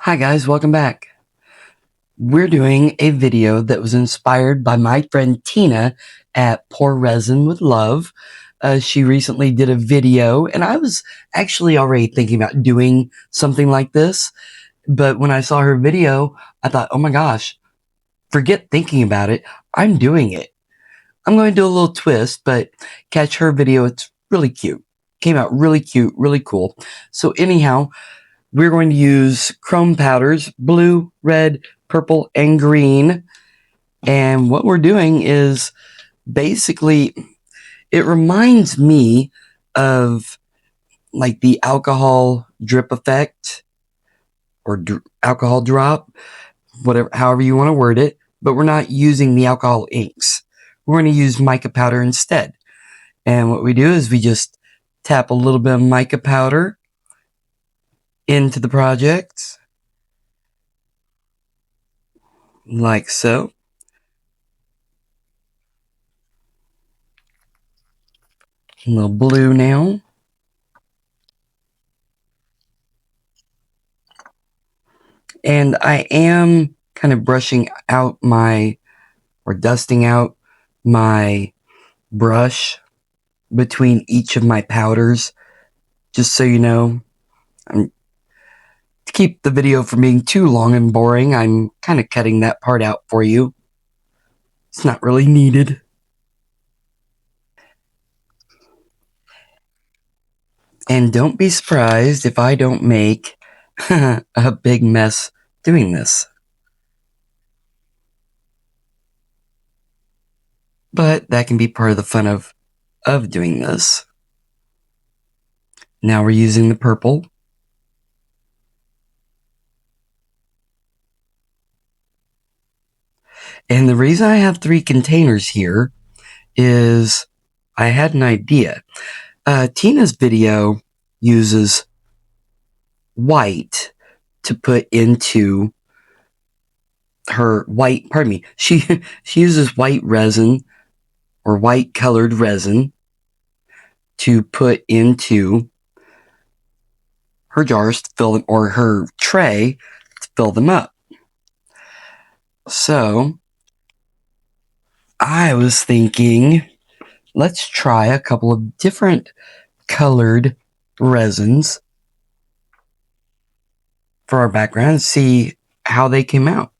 Hi guys, welcome back. We're doing a video that was inspired by my friend Tina at Pour Resin with Love. She recently did a video, and I was actually already thinking about doing something like this. But when I saw her video, I thought, oh my gosh, forget thinking about it. I'm doing it. I'm going to do a little twist, but catch her video. It's really cute. Came out really cute, really cool. So anyhow, we're going to use chrome powders, blue, red, purple, and green. And what we're doing is basically, it reminds me of like the alcohol drip effect or alcohol drop, whatever, however you want to word it. But we're not using the alcohol inks. We're going to use mica powder instead. And what we do is we just tap a little bit of mica powder into the project, like so. A little blue now. And I am kind of brushing out or dusting out my brush between each of my powders, just so you know. To keep the video from being too long and boring, I'm kind of cutting that part out for you. It's not really needed. And don't be surprised if I don't make a big mess doing this. But that can be part of the fun of doing this. Now we're using the purple. And the reason I have 3 containers here is I had an idea. Tina's video uses white to put into her white, pardon me, she uses white resin or white colored resin to put into her jars to fill them, or her tray to fill them up. So I was thinking, let's try a couple of different colored resins for our background and see how they come out.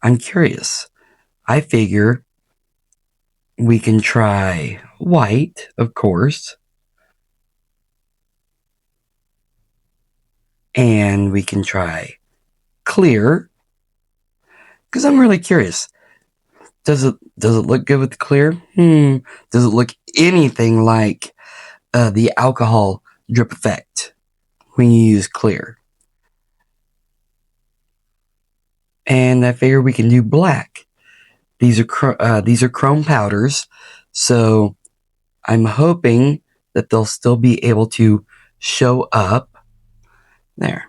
I'm curious. I figure we can try white, of course, and we can try clear, because I'm really curious. Does it look good with the clear? Does it look anything like the alcohol drip effect when you use clear? And I figure we can do black. These are chrome powders, so I'm hoping that they'll still be able to show up. There.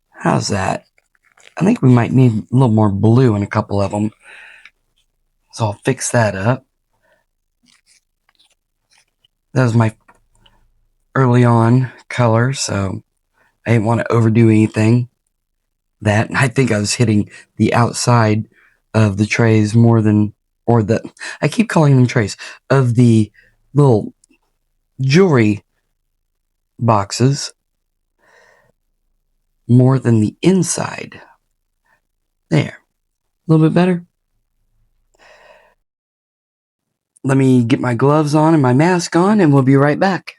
How's that? I think we might need a little more blue in a couple of them, so I'll fix that up. That was my early on color, so I didn't want to overdo anything. That, I think I was hitting the outside of the trays more than, I keep calling them trays, of the little jewelry boxes more than the inside. There. A little bit better. Let me get my gloves on and my mask on, and we'll be right back.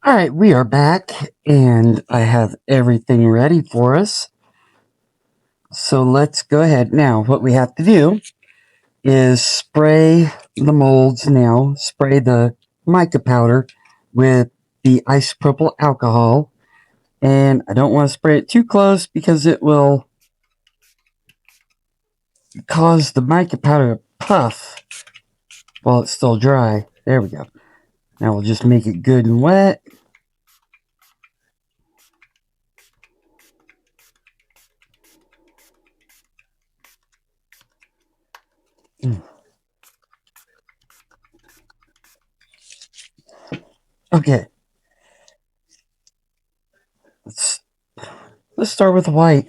Alright, we are back, and I have everything ready for us. So let's go ahead. Now, what we have to do is spray the molds now. Spray the mica powder with the isopropyl alcohol. And I don't want to spray it too close because it will cause the mica powder to puff while it's still dry. There we go. Now we'll just make it good and wet. Okay. Let's start with white.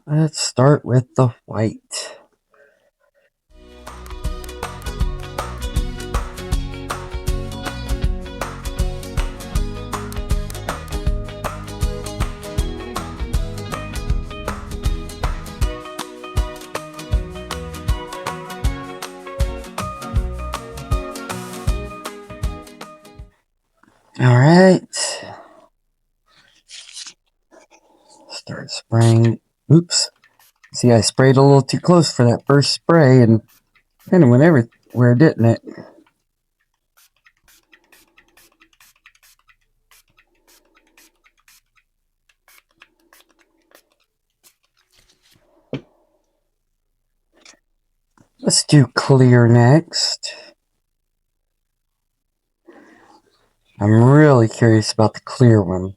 Let's start with the white. All right. Start spraying. Oops. See, I sprayed a little too close for that first spray and kind of went everywhere, didn't it? Let's do clear next. I'm really curious about the clear one.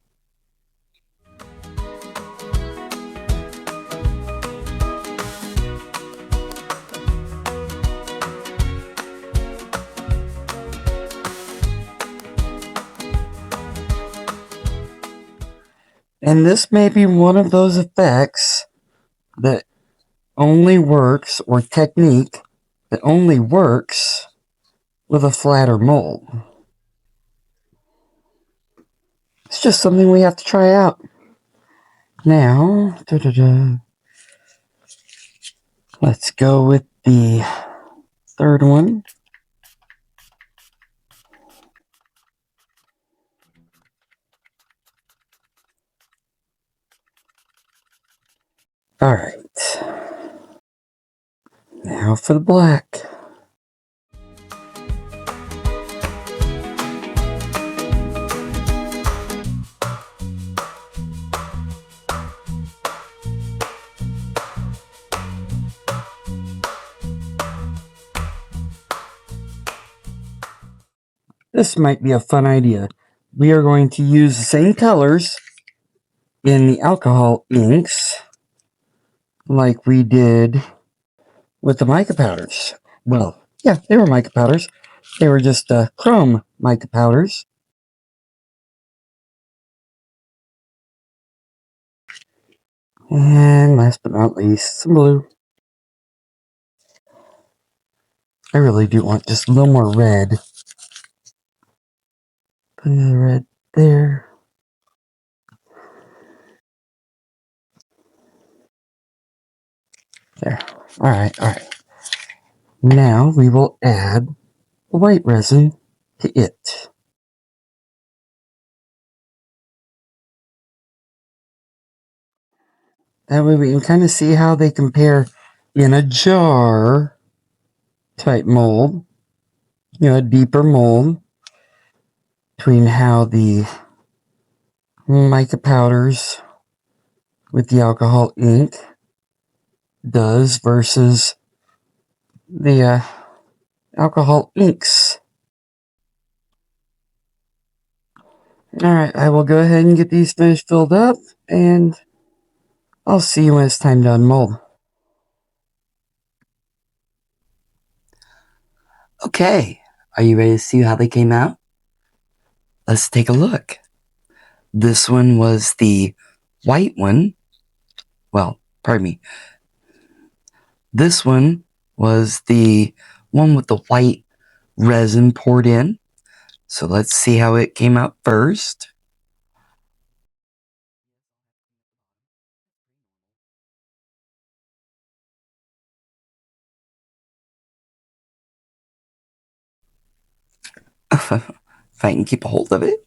And this may be one of those effects that only works, or technique that only works with a flatter mold. It's just something we have to try out. Now, let's go with the third one. All right. Now for the black. This might be a fun idea. We are going to use the same colors in the alcohol inks like we did with the mica powders. Well, yeah, they were mica powders. They were just chrome mica powders. And last but not least, some blue. I really do want just a little more red. Put another red there. There. Alright, alright. Now we will add the white resin to it. That way we can kind of see how they compare in a jar type mold. You know, a deeper mold between how the mica powders with the alcohol ink does versus the alcohol inks. Alright, I will go ahead and get these finished filled up, and I'll see you when it's time to unmold. Okay, are you ready to see how they came out? Let's take a look. This one was the white one. Well, pardon me. This one was the one with the white resin poured in. So let's see how it came out first. If I can keep a hold of it.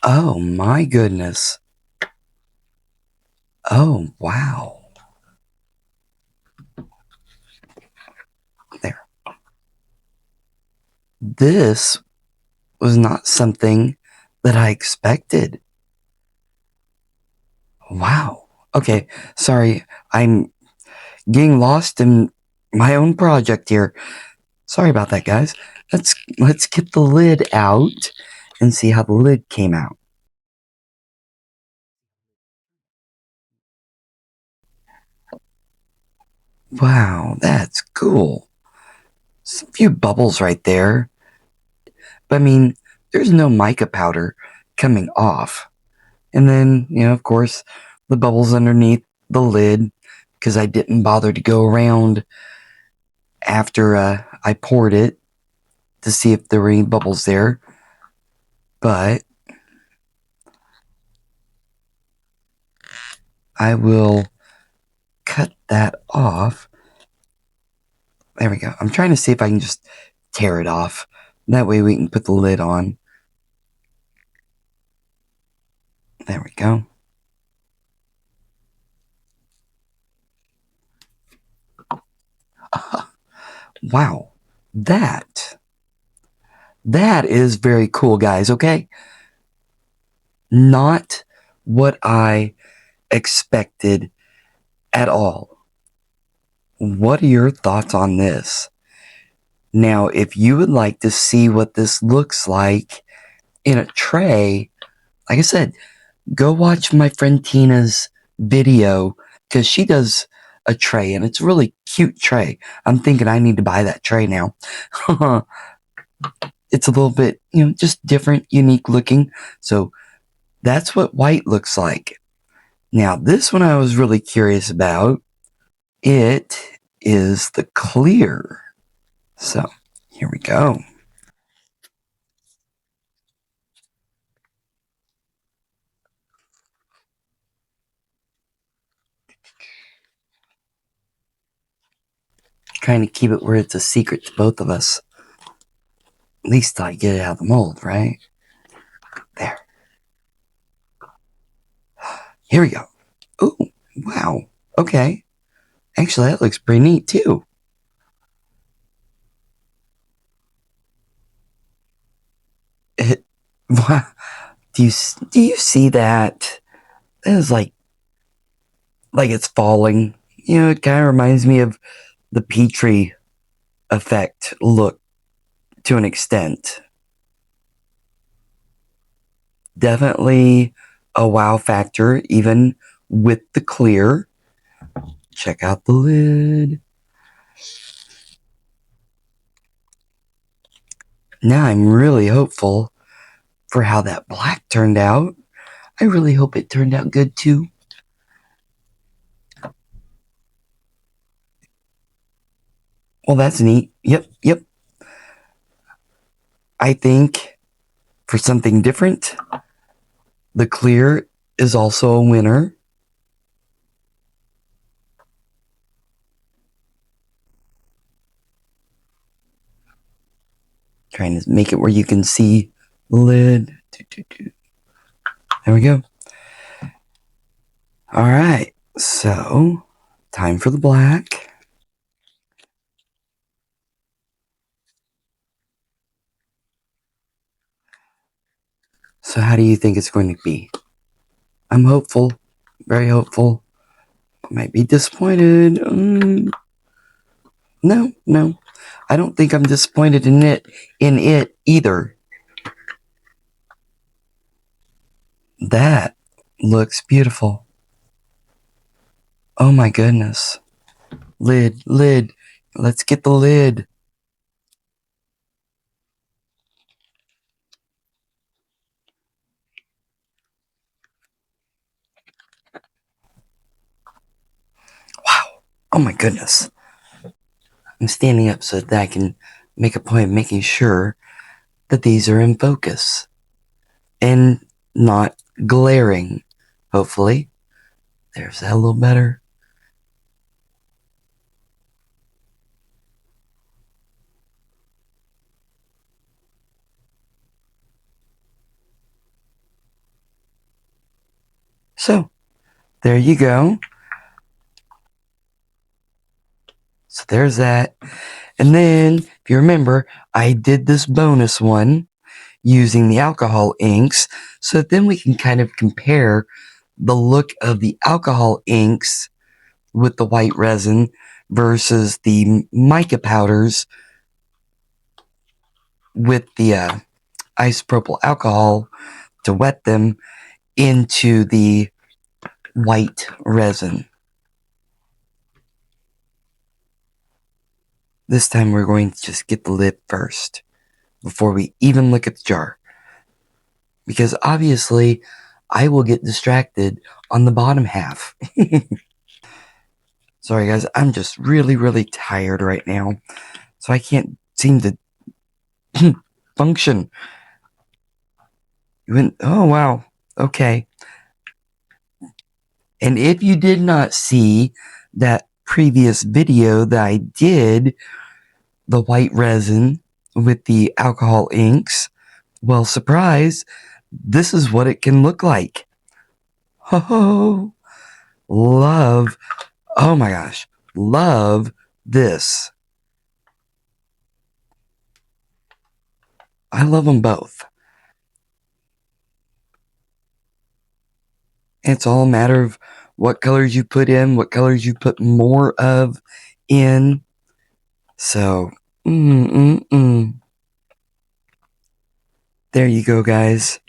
Oh my goodness. Oh, wow. There. This was not something that I expected. Wow. Okay, sorry. I'm getting lost in my own project here. Sorry about that, guys. Let's get the lid out and see how the lid came out. Wow, that's cool. Some few bubbles right there. But I mean, there's no mica powder coming off. And then, of course, the bubbles underneath the lid, because I didn't bother to go around after I poured it to see if there were any bubbles there. But I will cut that off. There we go. I'm trying to see if I can just tear it off. That way we can put the lid on. There we go. Wow. That is very cool, guys, okay? Not what I expected at all. What are your thoughts on this? Now, if you would like to see what this looks like in a tray, like I said, go watch my friend Tina's video, because she does a tray and it's a really cute tray. I'm thinking I need to buy that tray now. It's a little bit, just different, unique looking. So that's what white looks like. Now, this one I was really curious about. It is the clear. So here we go. Trying to keep it where it's a secret to both of us. At least I get it out of the mold, right? There. Here we go. Ooh, wow. Okay. Actually, that looks pretty neat too. It, wow. Do you see that? That is like it's falling. It kind of reminds me of the Petri effect look to an extent. Definitely a wow factor, even with the clear. Check out the lid. Now I'm really hopeful for how that black turned out. I really hope it turned out good too. Well, that's neat. Yep. I think for something different, the clear is also a winner. Trying to make it where you can see the lid. There we go. All right, so time for the black. So how do you think it's going to be? I'm hopeful, very hopeful. Might be disappointed. No. I don't think I'm disappointed in it either. That looks beautiful. Oh my goodness. Lid. Let's get the lid. Wow. Oh my goodness. I'm standing up so that I can make a point of making sure that these are in focus and not glaring, hopefully. There's that a little better. So, there you go. So there's that. And then, if you remember, I did this bonus one using the alcohol inks, so that then we can kind of compare the look of the alcohol inks with the white resin versus the mica powders with the isopropyl alcohol to wet them into the white resin. This time we're going to just get the lid first before we even look at the jar. because obviously I will get distracted on the bottom half. Sorry guys, I'm just really, really tired right now, so I can't seem to function. Oh wow, okay. And if you did not see that previous video that I did, the white resin with the alcohol inks, well, surprise, this is what it can look like. Oh, love, oh my gosh, love this. I love them both. It's all a matter of what colors you put in, what colors you put more of in. So, there you go, guys.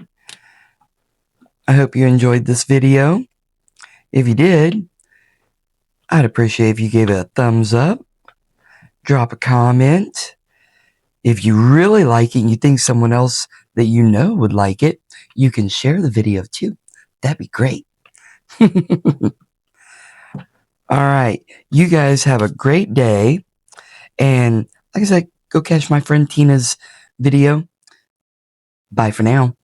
I hope you enjoyed this video. If you did, I'd appreciate if you gave it a thumbs up, drop a comment. If you really like it and you think someone else that you know would like it, you can share the video too. That'd be great. All right. You guys have a great day. And like I said, go catch my friend Tina's video. Bye for now.